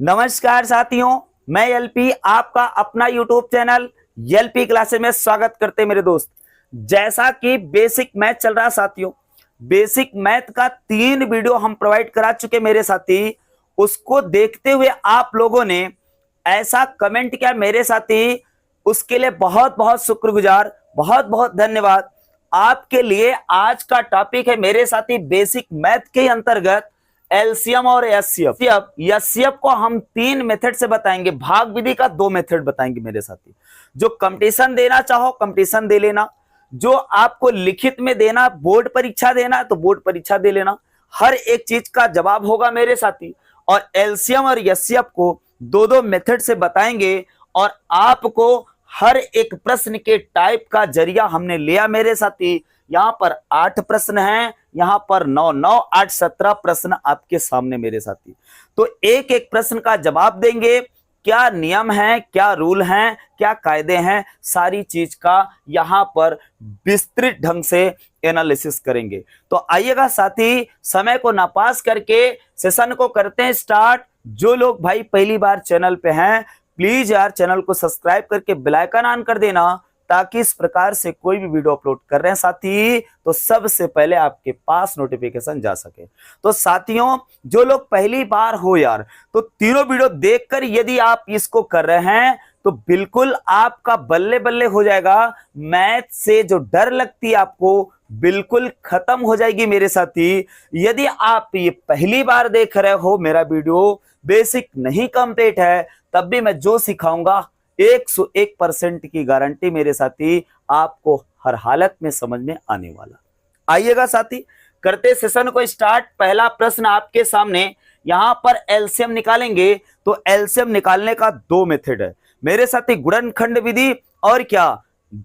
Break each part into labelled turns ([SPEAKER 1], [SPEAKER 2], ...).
[SPEAKER 1] नमस्कार साथियों, मैं एलपी आपका अपना यूट्यूब चैनल एलपी क्लासेस में स्वागत करते हैं मेरे दोस्त। जैसा कि बेसिक मैथ चल रहा साथियों, बेसिक मैथ का 3 वीडियो हम प्रोवाइड करा चुके मेरे साथी। उसको देखते हुए आप लोगों ने ऐसा कमेंट किया मेरे साथी, उसके लिए बहुत बहुत शुक्रगुजार, बहुत बहुत धन्यवाद। आपके लिए आज का टॉपिक है मेरे साथी बेसिक मैथ के अंतर्गत एलसीएम और एचसीएफ। एचसीएफ को हम 3 मेथड से बताएंगे, भाग विधि का 2 मेथड बताएंगे मेरे साथी। जो कंपटीशन देना चाहो कंपटीशन दे लेना, जो आपको लिखित में देना, बोर्ड परीक्षा देना है तो बोर्ड परीक्षा दे लेना, हर एक चीज का जवाब होगा मेरे साथी। और एलसीएम और एचसीएफ को 2-2 मेथड से बताएंगे और आपको हर एक प्रश्न के टाइप का जरिया हमने लिया मेरे साथी। यहां पर 8 प्रश्न हैं, यहां पर 9 9 8 17 प्रश्न आपके सामने मेरे साथी। तो एक एक प्रश्न का जवाब देंगे, क्या नियम है, क्या रूल हैं, क्या कायदे हैं, सारी चीज का यहां पर विस्तृत ढंग से एनालिसिस करेंगे। तो आइएगा साथी, समय को नापास करके सेशन को करते हैं स्टार्ट। जो लोग भाई पहली बार चैनल पे हैं, प्लीज यार चैनल को सब्सक्राइब करके बेल आइकन ऑन कर देना, ताकि इस प्रकार से कोई भी वीडियो अपलोड कर रहे हैं साथी तो सबसे पहले आपके पास नोटिफिकेशन जा सके। तो साथियों, जो लोग पहली बार हो यार, तो तीनों वीडियो देखकर यदि आप इसको कर रहे हैं तो बिल्कुल आपका बल्ले बल्ले हो जाएगा। मैथ से जो डर लगती है आपको बिल्कुल खत्म हो जाएगी मेरे साथी। यदि आप ये पहली बार देख रहे हो, मेरा वीडियो बेसिक नहीं कंप्लीट है, तब भी मैं जो सिखाऊंगा 101% की गारंटी मेरे साथी आपको हर हालत में समझ में आने वाला। आइएगा साथी, करते सेशन को स्टार्ट। पहला प्रश्न आपके सामने, यहां पर एलसीएम निकालेंगे तो एलसीएम निकालने का 2 मेथड है मेरे साथी, गुणनखंड विधि और क्या,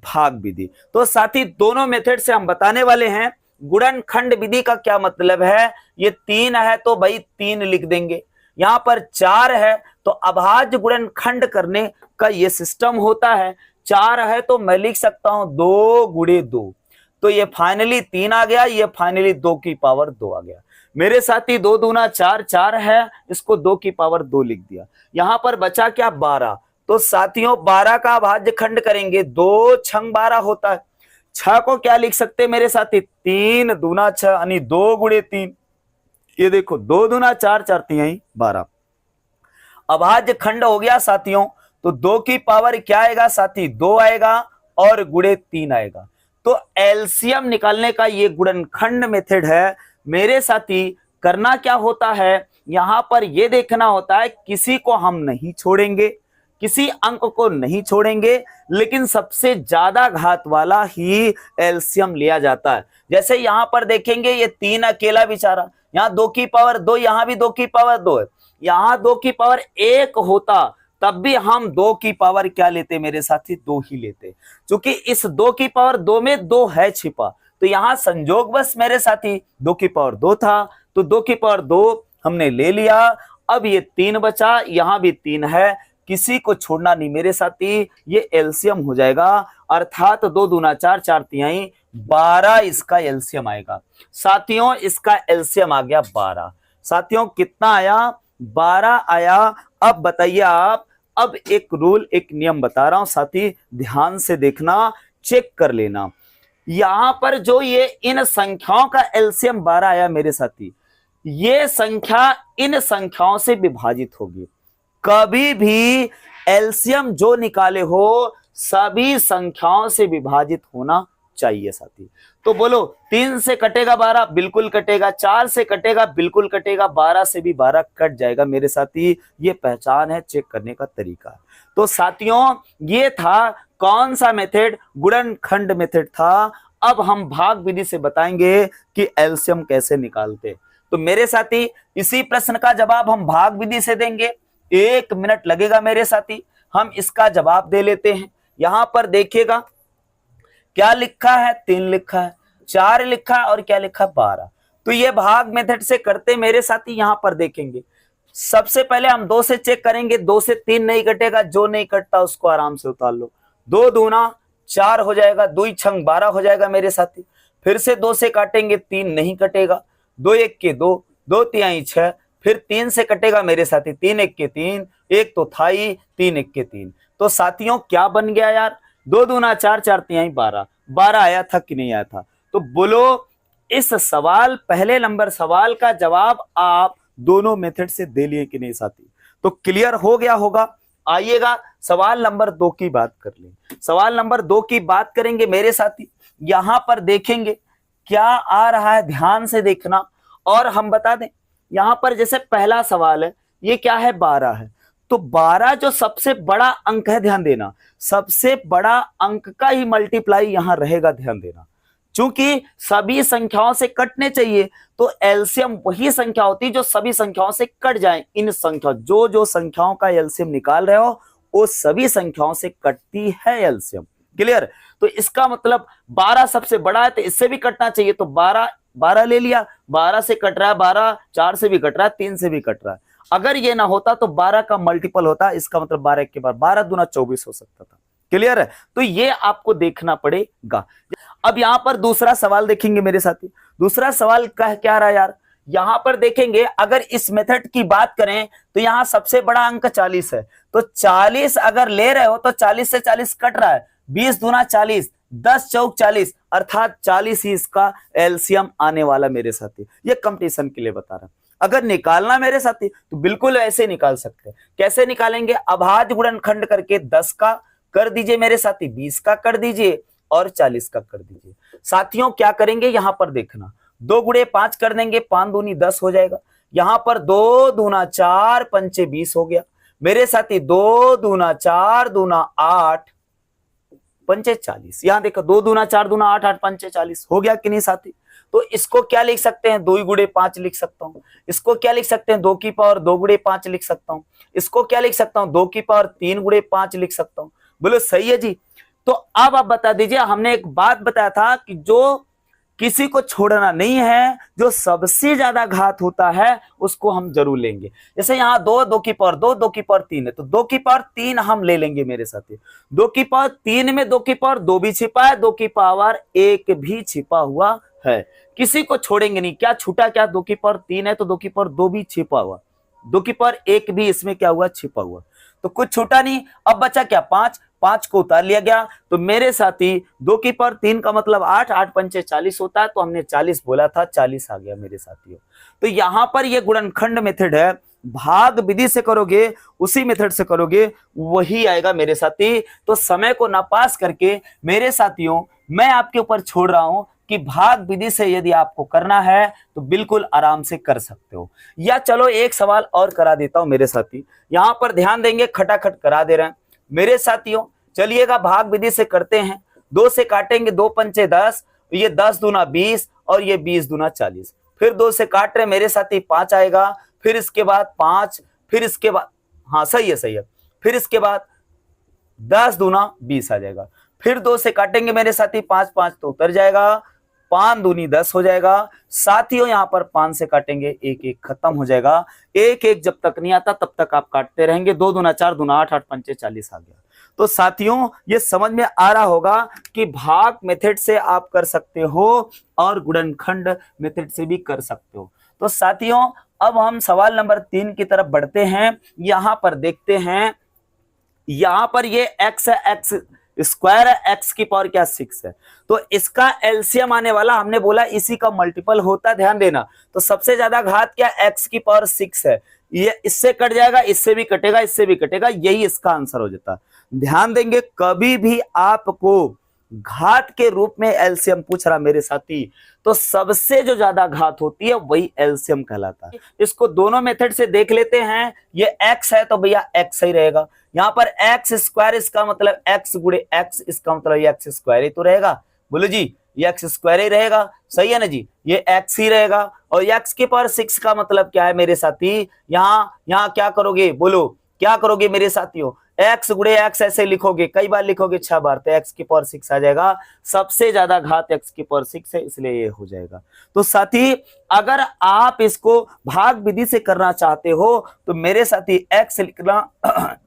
[SPEAKER 1] भाग विधि। तो साथी दोनों मेथड से हम बताने वाले हैं। गुणनखंड विधि का क्या मतलब है, ये 3 है तो भाई 3 लिख देंगे, यहां पर 4 है तो अभाज्य गुणनखंड करने का ये सिस्टम होता है। 4 है तो मैं लिख सकता हूं 2 गुणे 2, तो ये फाइनली 3 आ गया, ये फाइनली 2 की पावर 2 आ गया मेरे साथी। 2 दूना 4, 4 है, इसको 2 की पावर 2 लिख दिया। यहां पर बचा क्या, 12। तो साथियों 12 का अभाज्य खंड करेंगे, 2 छंग 12 होता है। 6 को क्या लिख सकते हैं मेरे साथी, 3 दूना 6 यानी 2 गुणे 3। ये देखो 2 दूना 4, 4 3 12 अभाज्य खंड हो गया साथियों। तो 2 की पावर क्या आएगा साथी, 2 आएगा और गुणे 3 आएगा। तो एलसीएम निकालने का ये गुणनखंड मेथड है मेरे साथी। करना क्या होता है, यहां पर ये देखना होता है किसी को हम नहीं छोड़ेंगे, किसी अंक को नहीं छोड़ेंगे, लेकिन सबसे ज्यादा घात वाला ही एलसीएम लिया जाता है। जैसे यहां पर देखेंगे ये 3 अकेला बेचारा, यहाँ 2 की पावर 2, यहां भी 2 की पावर 2 है, यहां 2 की पावर 1 होता तब भी हम 2 की पावर क्या लेते मेरे साथी, 2 ही लेते। क्योंकि इस 2 की पावर 2 में 2 है छिपा, तो यहां संजोगवश मेरे साथी 2 की पावर 2 था तो 2 की पावर 2 हमने ले लिया। अब ये 3 बचा, यहां भी 3 है, किसी को छोड़ना नहीं मेरे साथी, ये एलसीएम हो जाएगा। अर्थात 2 दूना 4, 4 3 12 इसका एलसीएम आएगा साथियों। इसका एलसीएम आ गया 12 साथियों। कितना आया, 12 आया। अब बताइए आप, अब एक रूल एक नियम बता रहा हूं साथी, ध्यान से देखना, चेक कर लेना। यहां पर जो ये इन संख्याओं का एलसीएम 12 आया मेरे साथी, ये संख्या इन संख्याओं से विभाजित होगी। कभी भी एलसीएम जो निकाले हो सभी संख्याओं से विभाजित होना चाहिए साथी। तो बोलो 3 से कटेगा 12, बिल्कुल कटेगा। 4 से कटेगा, बिल्कुल कटेगा। 12 से भी 12 कट जाएगा मेरे साथी। ये पहचान है, चेक करने का तरीका। तो साथियों ये था कौन सा मेथड, गुणनखंड मेथड था। अब हम भाग विधि से बताएंगे कि एलसीएम कैसे निकालते। तो मेरे साथी इसी प्रश्न का जवाब हम भाग विधि से देंगे, 1 मिनट लगेगा मेरे साथी। हम इसका जवाब दे लेते हैं। यहां पर देखिएगा क्या लिखा है, 3 लिखा है, 4 लिखा है और क्या लिखा है, 12। तो ये भाग मेथड से करते मेरे साथी। यहां पर देखेंगे सबसे पहले हम 2 से चेक करेंगे, 2 से 3 नहीं कटेगा, जो नहीं कटता उसको आराम से उतार लो। 2 दूना 4 हो जाएगा, 2 छंग 12 हो जाएगा मेरे साथी। फिर से 2 से काटेंगे, 3 नहीं कटेगा, 2 1 के 2, 2 3 6, फिर 3 से कटेगा मेरे साथी, 3 एक के 3, एक तो था ही, 3 एक के 3। तो साथियों क्या बन गया यार, 2 दूना 4, 4 तिहाई 12, 12 आया था कि नहीं आया था। तो बोलो इस सवाल, पहले नंबर सवाल का जवाब आप दोनों मेथड से दे लिए कि नहीं साथी। तो क्लियर हो गया होगा। आइएगा सवाल नंबर 2 की बात कर लें। सवाल नंबर 2 की बात करेंगे मेरे साथी। यहां पर देखेंगे क्या आ रहा है, ध्यान से देखना। और हम बता दें यहां पर जैसे पहला सवाल है, ये क्या है, 12 है। तो 12 जो सबसे बड़ा अंक है, ध्यान देना, सबसे बड़ा अंक का ही मल्टीप्लाई यहां रहेगा, ध्यान देना। चूंकि सभी संख्याओं से कटने चाहिए, तो एलसीएम वही संख्या होती है जो सभी संख्याओं से कट जाए। इन संख्या जो संख्याओं का एलसीएम निकाल रहे हो वो सभी संख्याओं से कटती है एलसीएम। क्लियर। तो इसका मतलब 12 सबसे बड़ा है, तो इससे भी कटना चाहिए। तो 12 ले लिया, 12 से कट रहा है, 12 4 से भी कट रहा है, 3 से भी कट रहा है। अगर ये ना होता तो 12 का मल्टीपल होता, इसका मतलब 12 के बाद 12 दूना 24 हो सकता था। क्लियर है। तो ये आपको देखना पड़ेगा। अब यहां पर दूसरा सवाल देखेंगे मेरे साथी। दूसरा सवाल कह क्या रहा यार, यहां पर देखेंगे अगर इस मेथड की बात करें तो यहां सबसे बड़ा अंक 40 है। तो 40 अगर ले रहे हो तो 40 से 40 कट रहा है, 20 दूना 40, 10 चौक 40, अर्थात 40 ही इसका एलसीएम आने वाला मेरे साथी। ये कंपटीशन के लिए बता रहा हूं। अगर निकालना मेरे साथी तो बिल्कुल ऐसे निकाल सकते हैं। कैसे निकालेंगे, अभाज्य गुणनखंड करके 10 का कर दीजिए मेरे साथी, 20 का कर दीजिए और 40 का कर दीजिए। साथियों क्या करेंगे, यहां पर देखना, 2 गुणे 5 कर देंगे, 5 दूनी 10 हो जाएगा। यहां पर 2 दूना 4, पंचे 20 हो गया मेरे साथी। 2 दूना 4 दूना 8, पंचे 40। यहां देखो 2 दूना 4 दूना 8, 8 पंचे 40 हो गया कि नहीं साथी। तो इसको क्या लिख सकते हैं, 2 गुणे 5 लिख सकता हूं। इसको क्या लिख सकते हैं, 2 की पावर 2 गुणे 5 लिख सकता हूं। इसको क्या लिख सकता हूं, 2 की पावर 3 गुणे 5 लिख सकता हूं। बोलो सही है जी। तो अब आप बता दीजिए, हमने एक बात बताया था कि जो किसी को छोड़ना नहीं है, जो सबसे ज्यादा घात होता है उसको हम जरूर लेंगे। जैसे यहाँ 2, 2 की पावर 2, 2 की पावर 3 है, तो 2 की पावर 3 हम ले लेंगे मेरे साथी। 2 की पावर 3 में 2 की पावर 2 भी छिपा है, 2 की पावर 1 भी छिपा हुआ है। किसी को छोड़ेंगे नहीं। क्या छूटा, क्या 2 की पावर 3 है तो 2 की पावर 2 भी छिपा हुआ, 2 की पावर 1 भी इसमें क्या हुआ, छिपा हुआ। तो कुछ छूटा नहीं। अब बचा क्या, 5, 5 को उतार लिया गया। तो मेरे साथी 2 की पावर 3 का मतलब 8, 8 पंचे 40 होता है, तो हमने 40 बोला था, 40 आ गया मेरे साथियों। तो यहां पर ये गुणनखंड मेथड है, भाग विधि से करोगे, उसी मेथड से करोगे, वही आएगा मेरे साथी। तो समय को नापास करके मेरे साथियों मैं आपके ऊपर छोड़ रहा हूं कि भाग विधि से यदि आपको करना है तो बिल्कुल आराम से कर सकते हो। या चलो एक सवाल और करा देता हूं मेरे साथी। यहां पर ध्यान देंगे, खटाखट करा दे रहे हैं मेरे साथियों। चलिएगा भाग विधि से करते हैं। 2 से काटेंगे, 2 पंचे 10, ये 10 दूना 20 और ये 20 दूना 40। फिर 2 से काट रहे मेरे साथी, 5 आएगा, फिर इसके बाद 5, फिर इसके बाद, हाँ सही है सही है, फिर इसके बाद 10 दूना 20 आ जाएगा। फिर 2 से काटेंगे मेरे साथी, 5 5 तो उतर जाएगा, 5 दूनी 10 हो जाएगा। साथियों यहां पर 5 से काटेंगे, 1 1 खत्म हो जाएगा। 1 1 जब तक नहीं आता तब तक आप काटते रहेंगे। 2 दूना 4 दूना 8, 8 पंचे 40 आ गया। तो साथियों ये समझ में आ रहा होगा कि भाग मेथड से आप कर सकते हो और गुणनखंड मेथड से भी कर सकते हो। तो साथियों अब हम सवाल नंबर 3 की तरफ बढ़ते हैं। यहां पर देखते हैं, यहां पर ये x है, x स्क्वायर है, x की पावर क्या 6 है। तो इसका एलसीएम आने वाला, हमने बोला इसी का मल्टीपल होता, ध्यान देना। तो सबसे ज्यादा घात क्या, x की पावर 6 है। ये इससे कट जाएगा, इससे भी कटेगा, इससे भी कटेगा, यही इसका आंसर हो जाता। ध्यान देंगे, कभी भी आपको घात के रूप में एलसीएम पूछ रहा मेरे साथी, तो सबसे जो ज्यादा घात होती है वही एलसीएम कहलाता है। इसको दोनों मेथड से देख लेते हैं। ये x है तो भैया x ही रहेगा। यहां पर x स्क्वायर, इसका मतलब x गुणे x, इसका मतलब ये x स्क्वायर ही तो रहेगा। बोलो जी, ये x स्क्वायर ही रहेगा, सही है ना जी, ये x ही रहेगा। और x की पावर 6 का मतलब क्या है मेरे साथी, यहाँ क्या करोगे, बोलो क्या करोगे मेरे साथियों, x गुणे x ऐसे लिखोगे, कई बार लिखोगे 6 बार, तो x की पावर 6 आ जाएगा। सबसे ज्यादा घात x की पावर 6 है, इसलिए ये हो जाएगा। तो साथी अगर आप इसको भाग विधि से करना चाहते हो तो मेरे साथी x लिखना,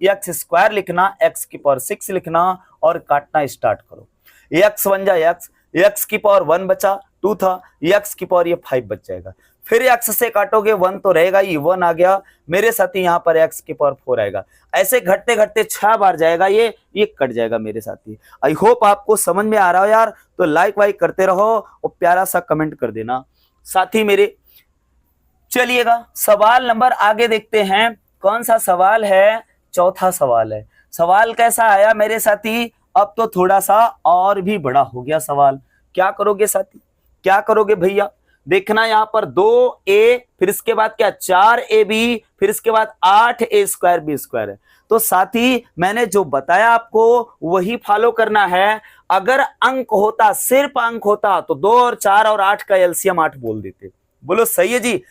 [SPEAKER 1] x स्क्वायर लिखना, x की पावर 6 लिखना और काटना स्टार्ट करो। x बन जाए x की पावर 1 बचा, 2 था, x की पावर ये 5 बच जाएगा। फिर x से काटोगे 1 तो रहेगा ही, 1 आ गया मेरे साथी, यहाँ पर x की पावर 4 आएगा। ऐसे घटते घटते 6 बार जाएगा, ये कट जाएगा मेरे साथी। आई होप आपको समझ में आ रहा हो यार, तो लाइक वाइक करते रहो और प्यारा सा कमेंट कर देना साथी मेरे। चलिएगा सवाल नंबर आगे देखते हैं, कौन सा सवाल है, चौथा सवाल है। सवाल कैसा आया मेरे साथी, अब तो थोड़ा सा और भी बड़ा हो गया सवाल। क्या करोगे साथी, क्या करोगे भैया, देखना यहाँ पर 2a, फिर इसके बाद क्या 4ab, फिर इसके बाद 8a² b² है। तो साथी मैंने जो बताया आपको वही फॉलो करना है। अगर अंक होता, सिर्फ अंक होता, तो 2 और 4 और 8 का एलसीएम 8 बोल देते। बोलो सही है जी,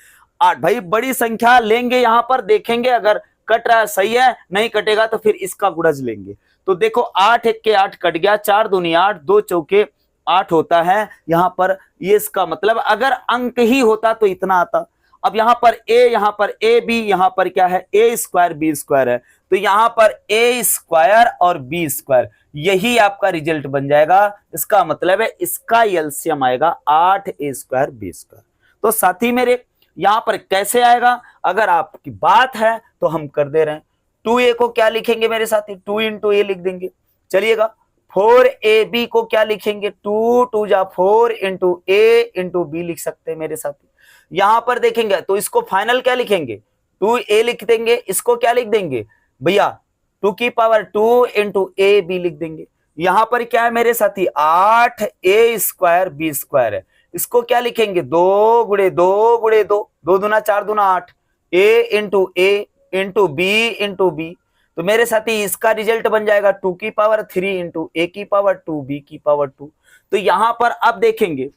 [SPEAKER 1] 8। भाई बड़ी संख्या लेंगे यहाँ पर, देखेंगे अगर कट रहा है सही है, नहीं कटेगा तो फिर इसका गुणज लेंगे। तो देखो 8 1 के 8 कट गया, 4 दूनी 8, 2 चौके 8 होता है यहाँ पर। ये इसका मतलब अगर अंक ही होता तो इतना आता। अब यहाँ पर a, यहाँ पर a b, यहाँ पर क्या है a² b² है, तो यहाँ पर a² और b², यही आपका रिजल्ट बन जाएगा। इसका मतलब है इसका एलसीएम आएगा 8a² b²। तो साथी मेरे यहां पर कैसे आएगा, अगर आपकी बात है तो हम कर दे रहे हैं। 2a को क्या लिखेंगे मेरे साथी, 2 × a लिख देंगे। चलिएगा 4ab को क्या लिखेंगे, 2 2 जा 4 × a × b लिख सकते हैं मेरे साथी। यहां पर देखेंगे तो इसको फाइनल क्या लिखेंगे, 2a लिख देंगे। इसको क्या लिख देंगे भैया, 2 की पावर 2 × ab लिख देंगे। यहां पर क्या है मेरे साथी, 8a² b² है। इसको क्या लिखेंगे, 2 × 2 × 2, 2 दूना 4 दूना 8, a × b। तो मेरे साथी इसका रिजल्ट बन जाएगा 2 की पावर 3 × a की पावर 2 b की पावर 2। तो यहां पर अब देखेंगे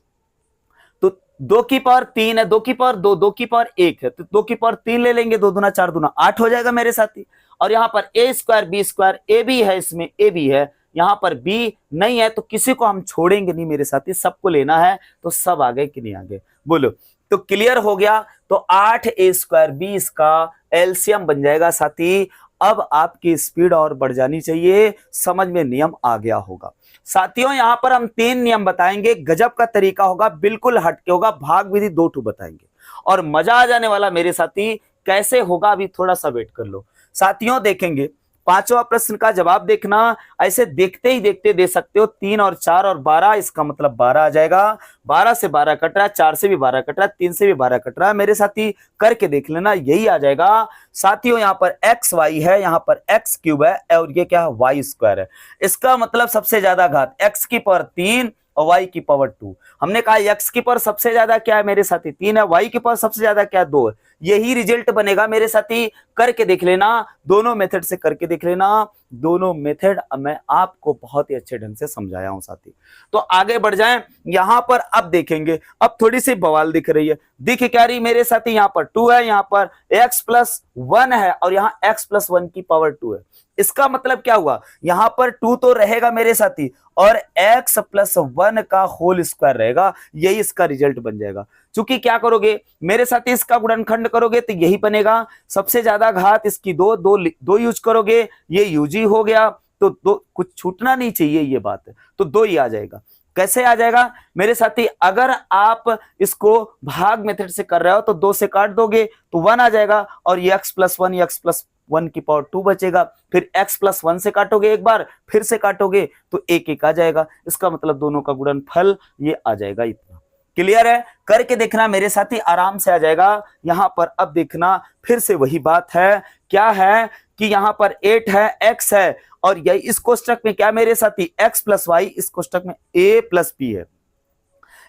[SPEAKER 1] तो 2 की पावर 3 है, 2 की पावर 2, 2 की पावर 1 है, तो 2 की पावर 3 ले लेंगे, 2 दूना 4 दूना 8 हो जाएगा मेरे साथी। और यहाँ पर a² b², a भी है, इसमें a भी है, यहाँ पर b नहीं है तो किसी को हम छोड़ेंगे नहीं मेरे साथी, सबको लेना है। तो सब आ गए कि नहीं आ गए, बोलो। तो क्लियर हो गया। तो 8a² b इसका एलसीएम बन जाएगा साथी। अब आपकी स्पीड और बढ़ जानी चाहिए, समझ में नियम आ गया होगा साथियों। यहां पर हम 3 नियम बताएंगे, गजब का तरीका होगा, बिल्कुल हटके होगा, भाग विधि 2 ठू बताएंगे और मजा आ जाने वाला मेरे साथी। कैसे होगा अभी थोड़ा सा वेट कर लो साथियों। देखेंगे 5वां प्रश्न का जवाब देखना, ऐसे देखते ही देखते दे सकते हो। 3 और 4 और 12, इसका मतलब 12 आ जाएगा। 12 से 12 कट रहा है, 4 से भी 12 कट रहा है, 3 से भी 12 कट रहा है मेरे साथी, करके देख लेना, यही आ जाएगा साथियों। यहाँ पर x y है, यहाँ पर x³ है और ये क्या है y² है। इसका मतलब सबसे ज्यादा घात x की पावर 3 और y की पावर 2। हमने कहा x की पावर सबसे ज्यादा क्या है मेरे साथी 3 है, y की पावर सबसे ज्यादा क्या है 2 है। यही रिजल्ट बनेगा मेरे साथी, करके देख लेना, दोनों मेथड से करके देख लेना। दोनों मेथड मैं आपको बहुत ही अच्छे ढंग से समझाया हूं साथी। तो आगे बढ़ जाएं, यहां पर अब देखेंगे, अब थोड़ी सी बवाल दिख रही है, दिख क्या रही मेरे साथी, यहाँ पर 2 है, यहाँ पर x+1 है और यहाँ x+1 की पावर 2 है। इसका मतलब क्या हुआ, यहां पर 2 तो रहेगा मेरे साथी और x+1 का होल स्क्वायर रहेगा, यही इसका रिजल्ट बन जाएगा। चूंकि क्या करोगे मेरे साथी, इसका गुणनखंड करोगे तो यही बनेगा, सबसे ज्यादा घात इसकी 2 यूज करोगे, ये यूज ही हो गया, तो 2 कुछ छूटना नहीं चाहिए, ये बात है, तो 2 ही आ जाएगा। कैसे आ जाएगा मेरे साथी, अगर आप इसको भाग मेथड से कर रहे हो तो 2 से काट दोगे तो 1 आ जाएगा और ये x+1 x+1 की पावर 2 बचेगा। फिर x+1 से काटोगे एक बार, फिर से काटोगे तो 1 1 आ जाएगा। इसका मतलब दोनों का गुणनफल ये आ जाएगा इतना। क्लियर है, करके देखना मेरे साथी, आराम से आ जाएगा। यहां पर अब देखना फिर से वही बात है, क्या है कि यहां पर 8 है, x है और यही इस कोष्टक में क्या मेरे साथी x+y, इस कोष्टक में a+b है।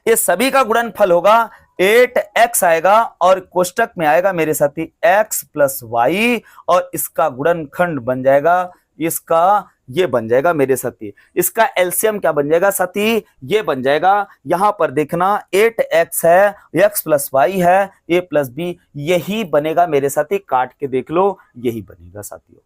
[SPEAKER 1] ये सभी का गुणनफल होगा 8x आएगा और कोष्टक में आएगा मेरे साथी x+y और इसका गुणनखंड बन जाएगा, इसका ये बन जाएगा मेरे साथी। इसका एलसीएम क्या बन जाएगा साथी, ये बन जाएगा, यहां पर देखना 8x है, x+y है, a+b, यही बनेगा मेरे साथी। काट के देख लो, यही बनेगा साथियों।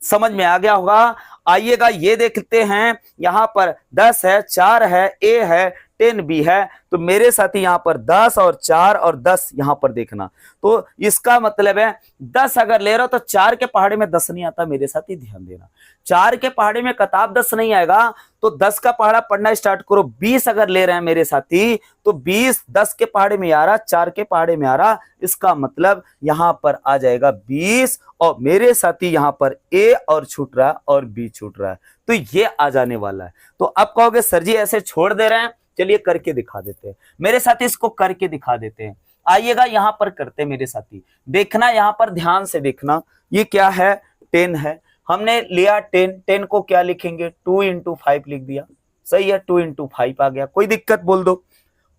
[SPEAKER 1] समझ में आ गया होगा। आइएगा ये देखते हैं, यहां पर 10 है, 4 है, a है, 10 बी है, तो मेरे साथी यहाँ पर 10 और 4 और 10 यहाँ पर देखना। तो इसका मतलब है 10 अगर ले रहा हो तो 4 के पहाड़े में 10 नहीं आता मेरे साथी, ध्यान देना। 4 के पहाड़े में कताब 10 नहीं आएगा, तो 10 का पहाड़ा पढ़ना स्टार्ट करो। 20 अगर ले रहे हैं मेरे साथी तो 20 10 के पहाड़े में आ रहा, 4 के पहाड़े में आ रहा, इसका मतलब यहां पर आ जाएगा 20 और मेरे साथी यहां पर ए और छूट रहा है और बी छूट रहा है, तो ये आ जाने वाला है। तो अब कहोगे सर जी ऐसे छोड़ दे रहे हैं, चलिए करके दिखा देते हैं मेरे साथी, इसको करके दिखा देते हैं। आइएगा यहां पर करते हैं मेरे साथी, देखना यहां पर ध्यान से देखना, ये क्या है 10 है, हमने लिया 10 को क्या लिखेंगे 2 इंटू 5 लिख दिया, सही है 2 इंटू 5 आ गया, कोई दिक्कत बोल दो।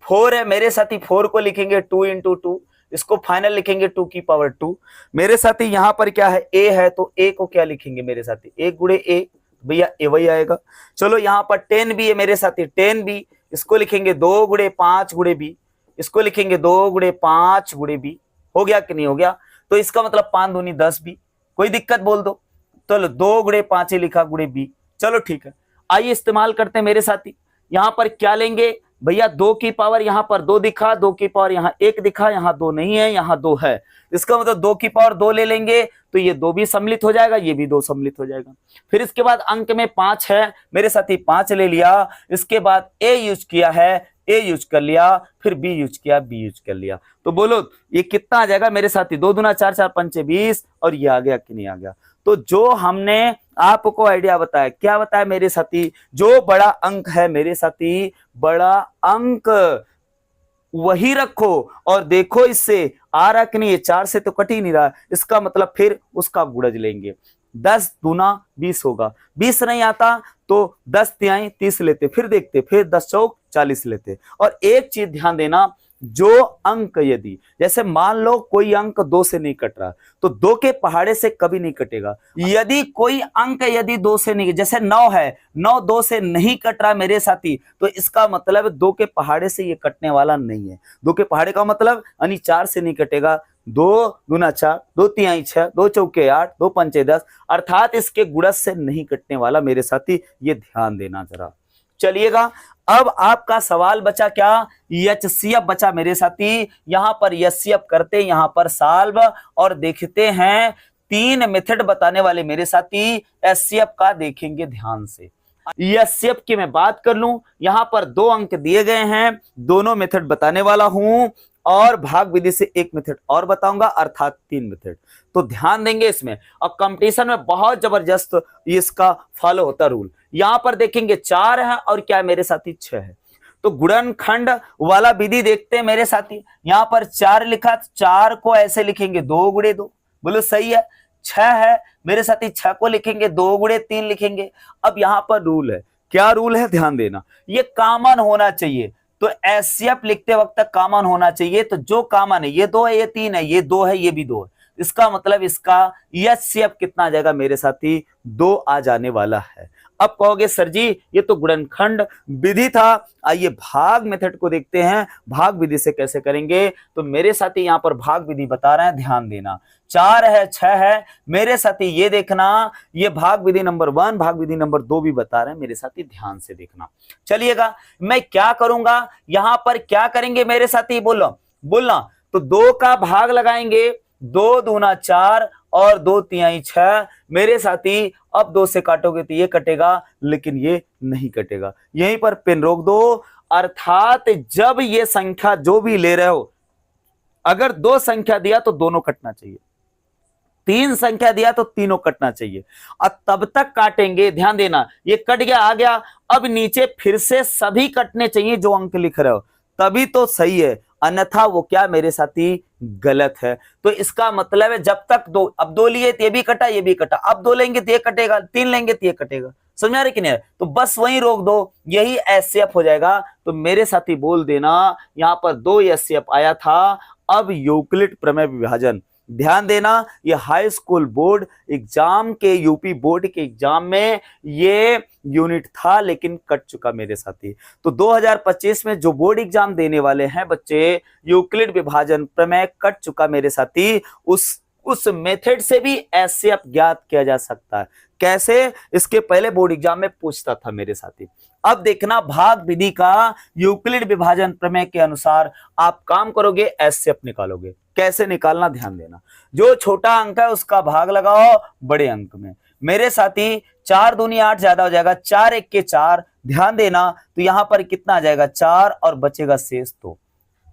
[SPEAKER 1] 4 है मेरे साथी, 4 को लिखेंगे 2 इंटू 2, इसको फाइनल लिखेंगे 2 की पावर 2। मेरे साथी यहां पर क्या है ए है, तो ए को क्या लिखेंगे मेरे साथी 1 गुणे ए, भैया ए वही आएगा। चलो यहां पर 10 भी है मेरे साथी, 10 भी, इसको लिखेंगे 2 गुणे 5 गुणे बी, इसको लिखेंगे 2 गुणे 5 गुणे बी, हो गया कि नहीं हो गया? तो इसका मतलब 5 दूनी 10 भी, कोई दिक्कत बोल दो। चलो 2 गुणे 5 ही लिखा गुणे बी, चलो ठीक है। आइए इस्तेमाल करते हैं मेरे साथी, यहां पर क्या लेंगे भैया 2 की पावर, यहां पर 2 दिखा, 2 की पावर यहां 1 दिखा, यहां 2 नहीं है, यहां 2 है, इसका मतलब 2 की पावर 2 ले लेंगे तो ये 2 भी सम्मिलित हो जाएगा, ये भी 2 सम्मिलित हो जाएगा। फिर इसके बाद अंक में 5 है मेरे साथी, 5 ले लिया, इसके बाद ए यूज किया है, ए यूज कर लिया, फिर बी यूज किया, बी यूज कर लिया, तो बोलो ये कितना आ जाएगा मेरे साथी 2 दूना 4, 4 पंचे 20, और ये आ गया कि नहीं आ गया? तो जो हमने आपको आइडिया बताया, क्या बताया मेरे साथी, जो बड़ा अंक है मेरे साथी, बड़ा अंक वही रखो और देखो इससे आ रहा कि नहीं, ये 4 से तो कट ही नहीं रहा, इसका मतलब फिर उसका गुणज लेंगे, 10 दूना 20 होगा, 20 नहीं आता तो 10 तिहाई 30 लेते, फिर देखते, फिर 10 चौक 40 लेते। और एक चीज ध्यान देना, जो अंक यदि जैसे मान लो कोई अंक 2 से नहीं कट रहा, तो 2 के पहाड़े से कभी नहीं कटेगा। यदि कोई अंक यदि 2 से नहीं, जैसे 9 है, 9 2 से नहीं कट रहा मेरे साथी, तो इसका मतलब 2 के पहाड़े से ये कटने वाला नहीं है। 2 के पहाड़े का मतलब यानी 4 से नहीं कटेगा, 2 दूना 4, 2 तिहाई 6, 2 चौके 8, 2 पंचे 10, अर्थात इसके गुणज से नहीं कटने वाला मेरे साथी, ये ध्यान देना जरा। चलिएगा अब आपका सवाल बचा क्या, एचसीएफ बचा मेरे साथी, यहां पर एचसीएफ करते, यहां पर सॉल्व और देखते हैं 3 मेथड बताने वाले मेरे साथी, एचसीएफ का देखेंगे ध्यान से। एचसीएफ की मैं बात कर लूं, यहां पर 2 अंक दिए गए हैं, दोनों मेथड बताने वाला हूं और भाग विधि से एक मेथड और बताऊंगा, अर्थात 3 मेथड, तो ध्यान देंगे इसमें। और कंपटीशन में बहुत जबरदस्त इसका फॉलो होता रूल। यहां पर देखेंगे 4 है और क्या मेरे साथी 6 है, तो गुणनखंड वाला विधि देखते हैं मेरे साथी। यहां पर 4 लिखा, 4 को ऐसे लिखेंगे 2 गुणे 2, बोलो सही है। 6 है मेरे साथी, 6 को लिखेंगे 2 गुणे 3 लिखेंगे। अब यहां पर रूल है, क्या रूल है ध्यान देना, ये कॉमन होना चाहिए, तो एचसीएफ लिखते वक्त कॉमन होना चाहिए, तो जो कॉमन है ये 2 है, ये 3 है, ये 2 है, ये भी 2 है, इसका मतलब इसका एचसीएफ कितना आ जाएगा मेरे साथी 2 आ जाने वाला है। अब कहोगे सर जी ये तो गुणनखंड विधि था, आइए भाग मेथड को देखते हैं, भाग विधि से कैसे करेंगे। तो मेरे साथी यहां पर भाग विधि बता रहे हैं, ध्यान देना। 4 है 6 है मेरे साथी, ये देखना, ये भाग विधि नंबर 1, भाग विधि नंबर 2 भी बता रहे हैं मेरे साथी, ध्यान से देखना। चलिएगा मैं क्या करूंगा, यहां पर क्या करेंगे मेरे साथी, बोलो बोलना, तो 2 का भाग लगाएंगे, 2 दूना 4 और 2 तिहाई 6 मेरे साथी। अब 2 से काटोगे तो ये कटेगा, लेकिन ये नहीं कटेगा, यहीं पर पेन रोक दो। अर्थात जब ये संख्या जो भी ले रहे हो, अगर 2 संख्या दिया तो दोनों कटना चाहिए, 3 संख्या दिया तो तीनों कटना चाहिए, और तब तक काटेंगे, ध्यान देना, ये कट गया आ गया, अब नीचे फिर से सभी कटने चाहिए जो अंक लिख रहे हो, तभी तो सही है, अन्यथा वो क्या मेरे साथी गलत है। तो इसका मतलब है जब तक 2, अब 2 लिए तो ये भी कटा, ये भी कटा, अब 2 लेंगे तो ये कटेगा, 3 लेंगे तो ये कटेगा, समझा रहे कि नहीं? तो बस वहीं रोक दो, यही एचसीएफ हो जाएगा। तो मेरे साथी बोल देना, यहां पर 2 एचसीएफ आया था। अब यूक्लिड प्रमेय विभाजन, ध्यान देना, ये हाई स्कूल बोर्ड एग्जाम के, यूपी बोर्ड के एग्जाम में ये यूनिट था, लेकिन कट चुका मेरे साथी। तो 2025 में जो बोर्ड एग्जाम देने वाले हैं बच्चे, यूक्लिड विभाजन प्रमेय कट चुका मेरे साथी, उस मेथड से भी एचसीएफ ज्ञात किया जा सकता है। कैसे? इसके पहले बोर्ड एग्जाम में पूछता था मेरे साथी। अब देखना, भाग विधि का यूक्लिड विभाजन प्रमेय के अनुसार आप काम करोगे, एचसीएफ निकालोगे। कैसे निकालना ध्यान देना, जो छोटा अंक है उसका भाग लगाओ बड़े अंक में। मेरे साथी 4 दूनी 8 ज्यादा हो जाएगा, 4 1 के 4, ध्यान देना। तो यहां पर कितना आ जाएगा? 4 और बचेगा शेष 2।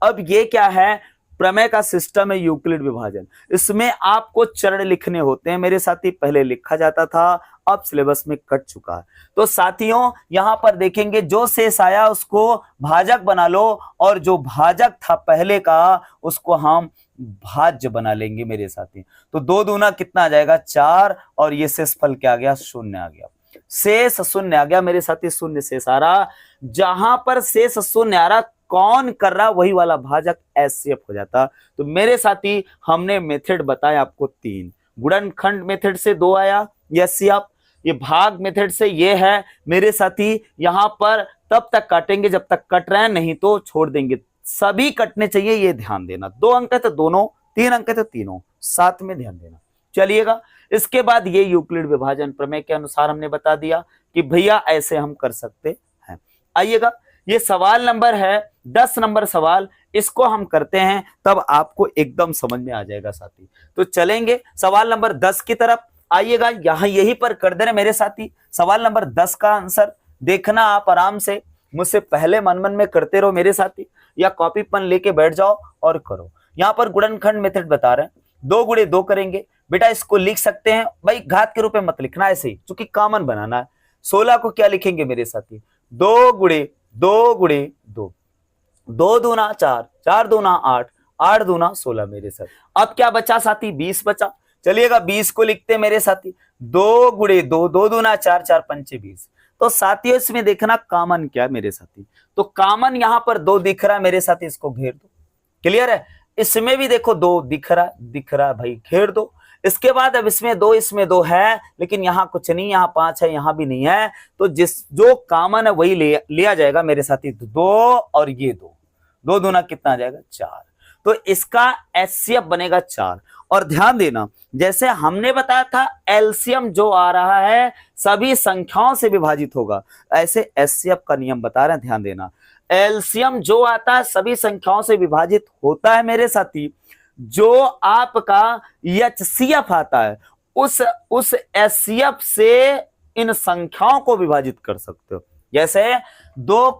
[SPEAKER 1] अब ये क्या है? प्रमेय का सिस्टम है यूक्लिड विभाजन। इसमें आपको चरण लिखने होते हैं मेरे साथी, पहले लिखा जाता था, अब सिलेबस में कट चुका है। तो साथियों यहां पर देखेंगे, जो शेष आया उसको भाजक बना लो, और जो भाजक था पहले का उसको हम भाज्य बना लेंगे मेरे साथी। तो 2 दूना कितना आ जाएगा? 4, और ये शेषफल क्या आ गया? 0 आ गया। शेष 0 आ गया मेरे साथी, 0 शेष आ रहा। जहां पर शेष 0 आ रहा, कौन कर रहा? वही वाला भाजक एचसीएफ हो जाता। तो मेरे साथी हमने मेथड बताया आपको 3। गुणनखंड मेथड से 2 आया एचसीएफ, ये भाग मेथड से ये है मेरे साथी। यहां पर तब तक काटेंगे जब तक कट रहे हैं, नहीं तो छोड़ देंगे। सभी कटने चाहिए, ये ध्यान देना। 2 अंक है तो दोनों, 3 अंक है तो तीनों, साथ में ध्यान देना। चलिएगा, इसके बाद ये यूक्लिड विभाजन प्रमेय के अनुसार हमने बता दिया कि भैया ऐसे हम कर सकते हैं। आइएगा, ये सवाल नंबर है 10 नंबर सवाल, इसको हम करते हैं तब आपको एकदम समझ में आ जाएगा साथी। तो चलेंगे सवाल नंबर 10 की तरफ। आइएगा, यहां यहीं पर कर दे रहे मेरे साथी। सवाल नंबर 10 का आंसर देखना, आप आराम से मुझसे पहले मन मन में करते रहो मेरे साथी, या कॉपी पेन लेके बैठ जाओ और करो। यहां पर गुणनखंड मेथड बता रहे हैं, 2 गुणे 2 करेंगे। बेटा इसको लिख सकते हैं भाई, घात के रूप में मत लिखना, ऐसे ही चूंकि कॉमन बनाना है। 16 को क्या लिखेंगे मेरे साथी? 2 गुणे 2 गुणे 2, 2 दूना 4, 4 दूना 8, 8 दूना 16 मेरे साथी। अब क्या बचा साथी? 20 बचा। चलिएगा 20 को लिखते हैं मेरे साथी, 2 गुणे 2, 2 दूना 4, 4 पंचे 20। तो साथियों इसमें देखना कॉमन क्या है मेरे साथी, तो कॉमन यहां पर 2 दिख रहा है मेरे साथी, इसको घेर दो। क्लियर है? इसमें भी देखो 2 दिख रहा है भाई, घेर दो। इसके बाद अब इसमें 2 है, लेकिन यहाँ कुछ नहीं, यहाँ 5 है, यहाँ भी नहीं है। तो जो कॉमन है वही लिया जाएगा मेरे साथी। 2 और ये 2 दूना कितना आ जाएगा? 4। तो इसका एचसीएफ बनेगा 4। और ध्यान देना, जैसे हमने बताया था एलसीएम जो आ रहा है सभी संख्याओं से विभाजित होगा, ऐसे एचसीएफ का नियम बता रहे हैं, ध्यान देना। एलसीएम जो आता है सभी संख्याओं से विभाजित होता है मेरे साथी। जो आपका एचसीएफ आता है उस एचसीएफ से इन संख्याओं को विभाजित कर सकते हो। जैसे 2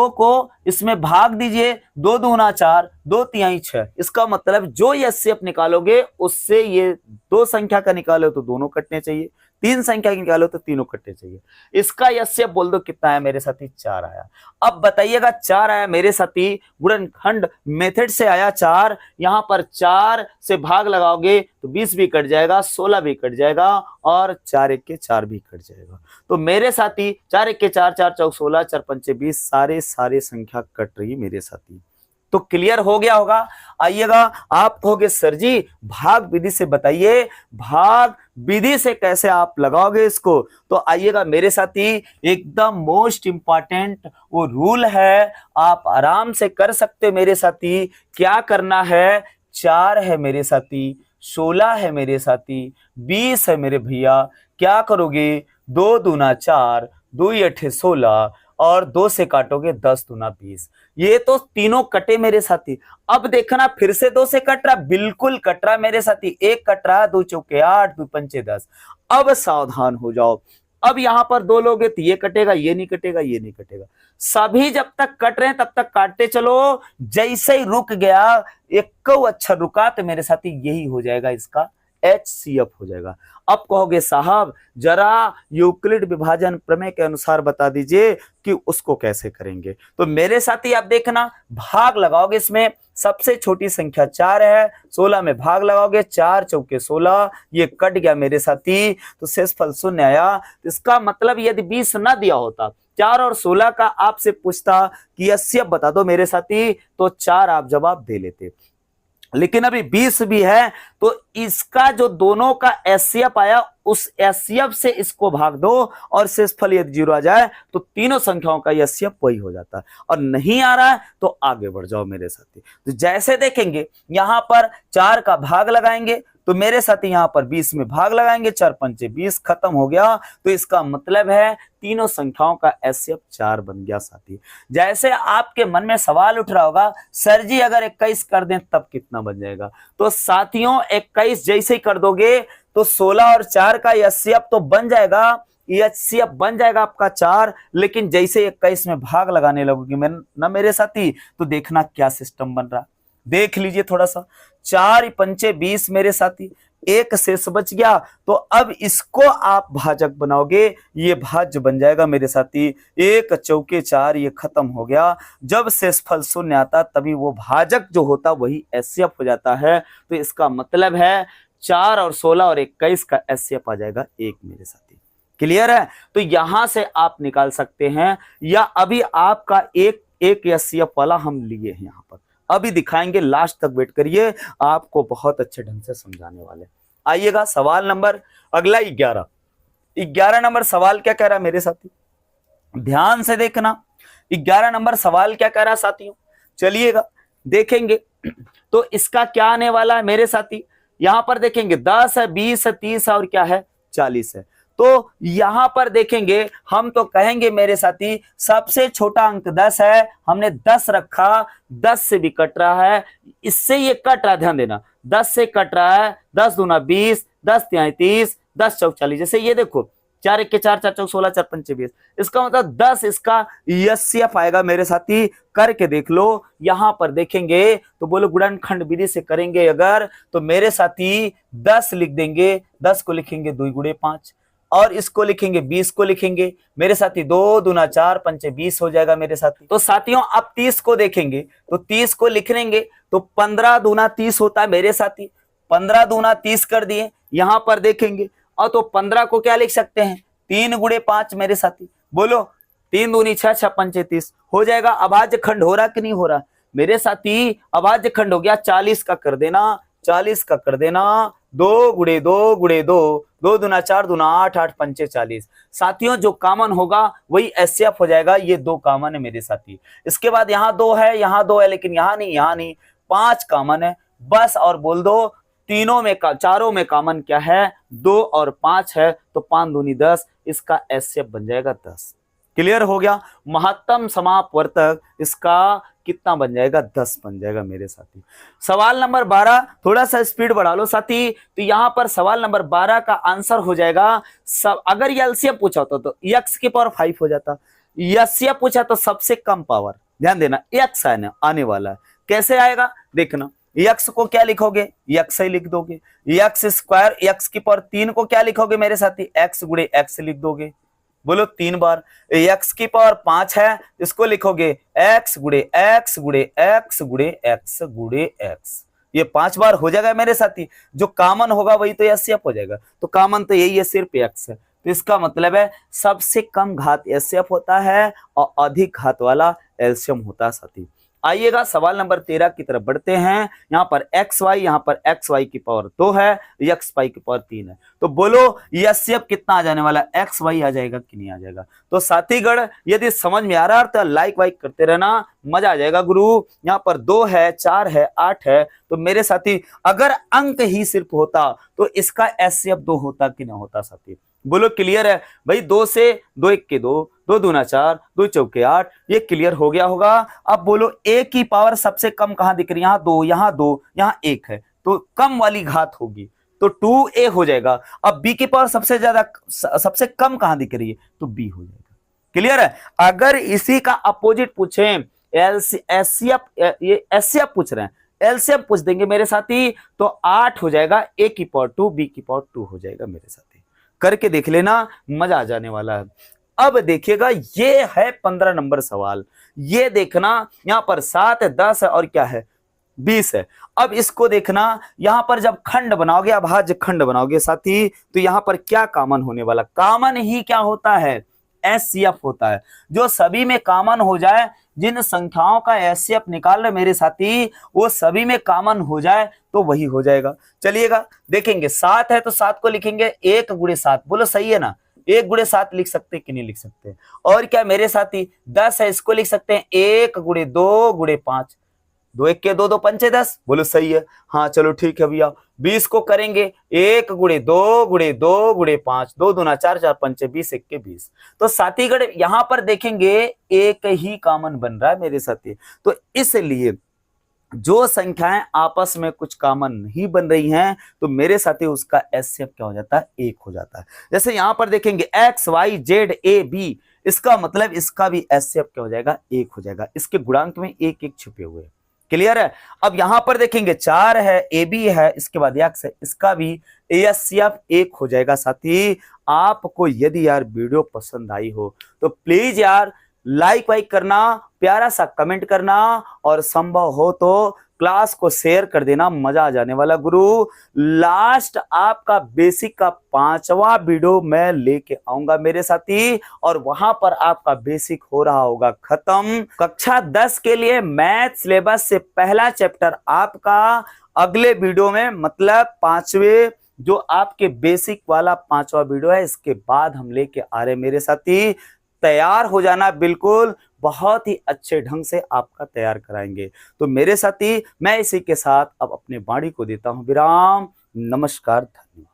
[SPEAKER 1] को इसमें भाग दीजिए, 2 दूना 4, 2 तिहाई 6। इसका मतलब जो एचसीएफ निकालोगे उससे ये 2 संख्या का निकालो तो दोनों कटने चाहिए, 3 संख्या की निकालो तो तीनों कटने चाहिए। इसका एचसीएफ बोल दो कितना है मेरे साथी? 4 आया। अब बताइएगा 4 आया मेरे साथी, गुणनखंड मेथड से आया 4। यहां पर 4 से भाग लगाओगे तो 20 भी कट जाएगा, 16 भी कट जाएगा, और 4 1 के 4 भी कट जाएगा। तो मेरे साथी 4 1 के 4, 4 चौक 16, 4 पंचे 20, सारे संख्या कट रही मेरे साथी। तो क्लियर हो गया होगा। आइएगा, आप कहोगे सर जी भाग विधि से बताइए, भाग विधि से कैसे आप लगाओगे इसको? तो आइएगा मेरे साथी, एकदम मोस्ट इंपॉर्टेंट वो रूल है, आप आराम से कर सकते हो मेरे साथी। क्या करना है? 4 है मेरे साथी, 16 है मेरे साथी, 20 है मेरे भैया। क्या करोगे? 2 दूना 4, 2 8 16, और 2 से काटोगे 10 दूना 20। ये तो तीनों कटे मेरे साथी। अब देखना फिर से 2 से कट रहा, बिल्कुल कट रहा मेरे साथी, 1 कट रहा, 2 चौके 8, 2 पंचे 10। अब सावधान हो जाओ, अब यहां पर 2 लोगे तो ये कटेगा, ये नहीं कटेगा, ये नहीं कटेगा। सभी जब तक कट रहे हैं तब तक काटते चलो, जैसे ही रुक गया, एक अक्षर रुका, तो मेरे साथी यही हो जाएगा, इसका एचसीएफ हो जाएगा। अब कहोगे साहब जरा यूक्लिड विभाजन प्रमेय के अनुसार बता दीजिए कि उसको कैसे करेंगे। तो मेरे साथी आप देखना, भाग लगाओगे, इसमें सबसे छोटी संख्या 4 है, 16 में भाग लगाओगे, 4 चौके 16, ये कट गया मेरे साथी, तो शेषफल 0 आया। इसका मतलब यदि 20 ना दिया होता, 4 और 16 का आपसे पूछता कि एचसीएफ बता दो मेरे साथी, तो 4 आप जवाब दे लेते। लेकिन अभी 20 भी है, तो इसका जो दोनों का एचसीएफ आया उस एचसीएफ से इसको भाग दो और शेषफल यदि 0 आ जाए तो तीनों संख्याओं का एचसीएफ वही हो जाता है। और नहीं आ रहा है तो आगे बढ़ जाओ मेरे साथी। तो जैसे देखेंगे यहां पर 4 का भाग लगाएंगे तो मेरे साथी यहां पर 20 में भाग लगाएंगे, 4 पंचे 20, खत्म हो गया। तो इसका मतलब है तीनों संख्याओं का एचसीएफ 4 बन गया साथी। जैसे आपके मन में सवाल उठ रहा होगा, सर जी अगर 21 कर दें तब कितना बन जाएगा? तो साथियों 21 जैसे ही कर दोगे तो 16 और 4 का एचसीएफ तो बन जाएगा, एचसीएफ बन जाएगा आपका 4। लेकिन जैसे 21 में भाग लगाने लगोगे ना मेरे साथी, तो देखना क्या सिस्टम बन रहा, देख लीजिए थोड़ा सा। 4 पंचे 20 मेरे साथी, एक शेष बच गया। तो अब इसको आप भाजक बनाओगे, ये भाज्य बन जाएगा मेरे साथी। 1 चौके 4, ये खत्म हो गया। जब शेषफल शून्य आता तभी वो भाजक जो होता वही एचसीएफ हो जाता है। तो इसका मतलब है 4 और 16 और 21 का एचसीएफ आ जाएगा 1 मेरे साथी। क्लियर है? तो यहां से आप निकाल सकते हैं, या अभी आपका एक एचसीएफ वाला हम लिए हैं यहां पर, अभी दिखाएंगे, लास्ट तक वेट करिए, आपको बहुत अच्छे ढंग से समझाने वाले। आइएगा सवाल नंबर अगला 11 नंबर सवाल क्या कह रहा है मेरे साथी, ध्यान से देखना। 11 नंबर सवाल क्या कह रहा है साथियों, चलिएगा देखेंगे। तो इसका क्या आने वाला है मेरे साथी, यहां पर देखेंगे 10 है, 20 है, 30 है और क्या है 40 है। तो यहां पर देखेंगे हम तो कहेंगे मेरे साथी सबसे छोटा अंक 10 है, हमने 10 रखा, 10 से भी कट रहा है, इससे ये कट रहा है, ध्यान देना 10 से कट रहा है, 10 दूना 20, 10 तिहाई 30, 10 चौक 40। जैसे ये देखो 4 1 के 4, 4 चौक 16, 4 पंचे 20, इसका मतलब 10 इसका एचसीएफ आएगा मेरे साथी। करके देख लो, यहां पर देखेंगे तो बोलो गुणनखंड विधि से करेंगे अगर, तो मेरे साथी 10 लिख देंगे, 10 को लिखेंगे 2 गुणे 5 और इसको लिखेंगे 20 को लिखेंगे मेरे साथी, 2 दूना 4 पंचे 20 हो जाएगा मेरे साथी। तो साथियों अब 30 को देखेंगे तो 30 को लिख लेंगे तो 15 दूना 30 होता है मेरे साथी, 15 दूना 30 कर दिए। यहां पर देखेंगे और तो 15 को क्या लिख सकते हैं, 3 गुणे 5 मेरे साथी, बोलो 3 दूनी 6, 6 पंचे 30 हो जाएगा। अभाज्य खंड हो रहा कि नहीं हो रहा मेरे साथी, अभाज्य खंड हो गया। 40 का कर देना, 40 का कर देना, 2 गुणे 2 गुणे 2, 2 दूना 4 दूना 8, 8 पंचे 40। साथियों जो कॉमन होगा वही एचसीएफ हो जाएगा, ये 2 कॉमन है मेरे साथी। इसके बाद यहाँ 2 है, यहाँ 2 है, लेकिन यहाँ नहीं, 5 कॉमन है बस। और बोल दो तीनों में चारों में कॉमन क्या है, 2 और 5 है, तो 5 दूनी 10, इसका एचसीएफ बन जाएगा 10। क्लियर हो गया। महत्तम समापवर्तक इसका कितना बन जाएगा, 10 बन जाएगा मेरे साथी। सवाल नंबर 12, थोड़ा सा स्पीड बढ़ा लो साथी। तो यहां पर सवाल नंबर 12 का आंसर हो जाएगा अगर ये एलसीएम पूछा होता तो x की पावर 5 हो जाता, एचसीएफ पूछा तो सबसे कम पावर, ध्यान देना x आने वाला है। कैसे आएगा देखना, x को क्या लिखोगे, x ही लिख दोगे, x स्क्वायर, x की पावर 3 को क्या लिखोगे मेरे साथी, x गुणे x लिख दोगे, बोलो 3 बार। x की पावर 5 है, इसको लिखोगे x गुणे x गुणे x गुणे x गुणे x, ये 5 बार हो जाएगा मेरे साथी। जो कॉमन होगा वही तो एचसीएफ हो जाएगा, तो कॉमन तो यही है, सिर्फ x है। तो इसका मतलब है सबसे कम घात एचसीएफ होता है और अधिक घात वाला एलसीएम होता है साथी। आइएगा सवाल नंबर 13 की तरफ बढ़ते हैं। यहाँ पर एक्स वाई, यहाँ पर एक्स वाई की पावर 2 है, एक्स वाई की पावर 3 है। तो बोलो एचसीएफ कितना आ जाने वाला, एक्स वाई आ जाएगा कि नहीं आ जाएगा। तो साथीगण यदि समझ में आ रहा है तो लाइक वाइक करते रहना, मजा आ जाएगा गुरु। यहाँ पर 2 है, 4 है, 8 है, तो मेरे साथी अगर अंक ही सिर्फ होता तो इसका एचसीएफ 2 होता कि नहीं होता साथी, बोलो क्लियर है भाई। 2 से 2 1 के 2, 2 दूना 4, 2 चौके 8, ये क्लियर हो गया होगा। अब बोलो a की पावर सबसे कम कहां दिख रही है, यहाँ 2, यहाँ 2, यहाँ 1 है, तो कम वाली घात होगी तो 2a हो जाएगा। अब b की पावर सबसे ज्यादा सबसे कम कहां दिख रही है, तो b हो जाएगा। क्लियर है। अगर इसी का अपोजिट पूछे, एचसीएफ पूछ रहे हैं, एलसीएम पूछ देंगे मेरे साथी, तो 8 हो जाएगा, a की पावर 2, b की पावर 2 हो जाएगा मेरे साथी। करके देख लेना, मजा आ जाने वाला है। अब देखिएगा ये है 15 नंबर सवाल, ये देखना यहां पर 7 है, 10 है और क्या है 20 है। अब इसको देखना, यहां पर जब खंड बनाओगे, अभाज्य खंड बनाओगे साथी, तो यहां पर क्या कॉमन होने वाला, कॉमन ही क्या होता है, एचसीएफ होता है। जो सभी में कॉमन हो जाए जिन संख्याओं का एचसीएफ निकाल रहे मेरे साथी वो सभी में कॉमन हो जाए तो वही हो जाएगा। चलिएगा देखेंगे 7 है तो 7 को लिखेंगे 1 गुणे 7, बोलो सही है ना, 1 गुणे 7 लिख सकते हैं कि नहीं लिख सकते। और क्या मेरे साथी 10 है, इसको लिख सकते हैं 1 गुणे 2 गुणे 5, 2 1 के 2 2 पंचे 10, बोलो सही है। हाँ चलो ठीक है भैया। 20 को करेंगे 1 गुणे 2 गुणे 2 गुणे 5, 2 दूना 4 4 पंचे 20 1 के 20। तो साथीगण यहां पर देखेंगे एक ही कॉमन बन रहा है मेरे साथी। तो इसलिए जो संख्याएं आपस में कुछ कॉमन नहीं बन रही हैं तो मेरे साथी उसका एचसीएफ क्या हो जाता है, 1 हो जाता है। जैसे यहां पर देखेंगे x y z a b, इसका मतलब इसका भी एचसीएफ क्या हो जाएगा, 1 हो जाएगा। इसके गुणांक में 1 1 छुपे हुए हैं। क्लियर है। अब यहां पर देखेंगे 4 है, ए बी है, इसके बाद एक्स है, इसका भी एचसीएफ 1 हो जाएगा। साथी आपको यदि यार वीडियो पसंद आई हो तो प्लीज यार लाइक वाइक करना, प्यारा सा कमेंट करना और संभव हो तो क्लास को शेयर कर देना, मजा आ जाने वाला। गुरु लास्ट आपका बेसिक का 5वां वीडियो मैं लेके आऊंगा मेरे साथी, और वहां पर आपका बेसिक हो रहा होगा खत्म। कक्षा 10 के लिए मैथ सिलेबस से पहला चैप्टर आपका अगले वीडियो में, मतलब 5वें जो आपके बेसिक वाला 5वां वीडियो है, इसके बाद हम लेके आ रहे मेरे साथी। तैयार हो जाना, बिल्कुल बहुत ही अच्छे ढंग से आपका तैयार कराएंगे। तो मेरे साथी मैं इसी के साथ अब अपने वाणी को देता हूं विराम। नमस्कार, धन्यवाद।